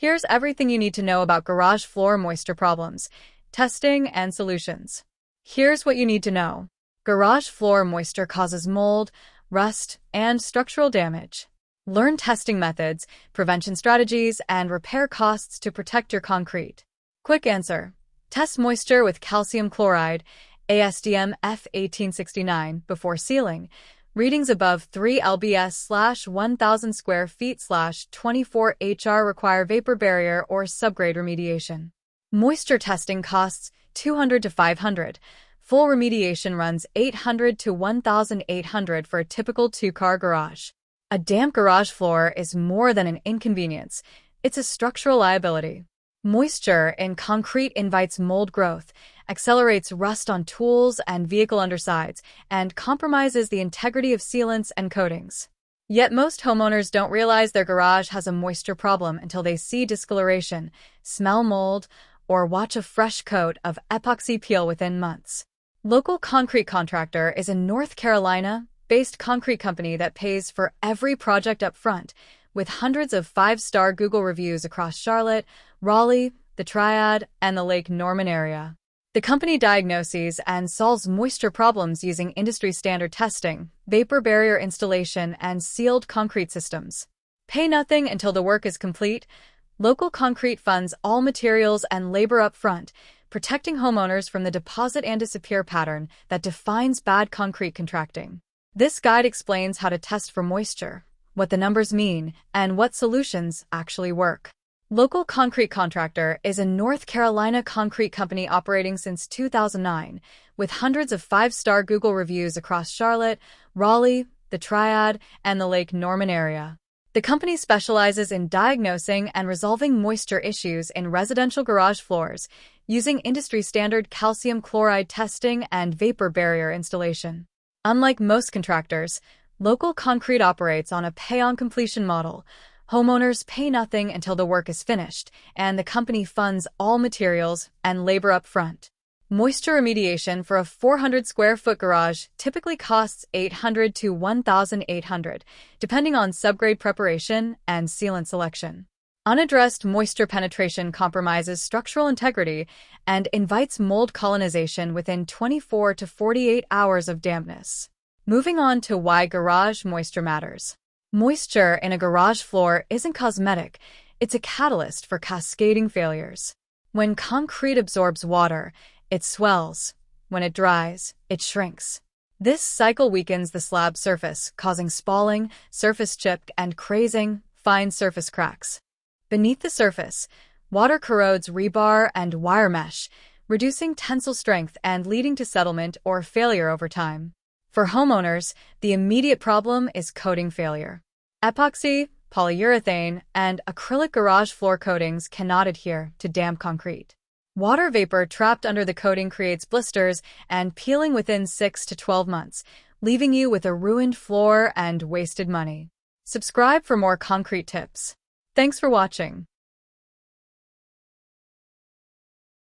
Here's everything you need to know about garage floor moisture problems, testing, and solutions. Here's what you need to know. Garage floor moisture causes mold, rust, and structural damage. Learn testing methods, prevention strategies, and repair costs to protect your concrete. Quick answer. Test moisture with calcium chloride, ASTM F1869, before sealing. Readings above 3 lbs/1000 square feet/24 HR require vapor barrier or subgrade remediation. Moisture testing costs $200 to $500. Full remediation runs $800 to $1,800 for a typical two-car garage. A damp garage floor is more than an inconvenience. It's a structural liability. Moisture in concrete invites mold growth, accelerates rust on tools and vehicle undersides, and compromises the integrity of sealants and coatings. Yet most homeowners don't realize their garage has a moisture problem until they see discoloration, smell mold, or watch a fresh coat of epoxy peel within months. Local Concrete Contractor is a North Carolina-based concrete company that pays for every project up front, with hundreds of 5-star Google reviews across Charlotte, Raleigh, the Triad, and the Lake Norman area. The company diagnoses and solves moisture problems using industry-standard testing, vapor barrier installation, and sealed concrete systems. Pay nothing until the work is complete. Local Concrete funds all materials and labor up front, protecting homeowners from the deposit and disappear pattern that defines bad concrete contracting. This guide explains how to test for moisture, what the numbers mean, and what solutions actually work. Local Concrete Contractor is a North Carolina concrete company operating since 2009, with hundreds of 5-star Google reviews across Charlotte, Raleigh, the Triad, and the Lake Norman area. The company specializes in diagnosing and resolving moisture issues in residential garage floors, using industry-standard calcium chloride testing and vapor barrier installation. Unlike most contractors, Local Concrete operates on a pay-on-completion model. Homeowners pay nothing until the work is finished, and the company funds all materials and labor up front. Moisture remediation for a 400-square-foot garage typically costs $800 to $1,800, depending on subgrade preparation and sealant selection. Unaddressed moisture penetration compromises structural integrity and invites mold colonization within 24 to 48 hours of dampness. Moving on to why garage moisture matters. Moisture in a garage floor isn't cosmetic, it's a catalyst for cascading failures. When concrete absorbs water, it swells. When it dries, it shrinks. This cycle weakens the slab surface, causing spalling, surface chip, and crazing, fine surface cracks. Beneath the surface, water corrodes rebar and wire mesh, reducing tensile strength and leading to settlement or failure over time. For homeowners, the immediate problem is coating failure. Epoxy, polyurethane, and acrylic garage floor coatings cannot adhere to damp concrete. Water vapor trapped under the coating creates blisters and peeling within 6 to 12 months, leaving you with a ruined floor and wasted money. Subscribe for more concrete tips. Thanks for watching.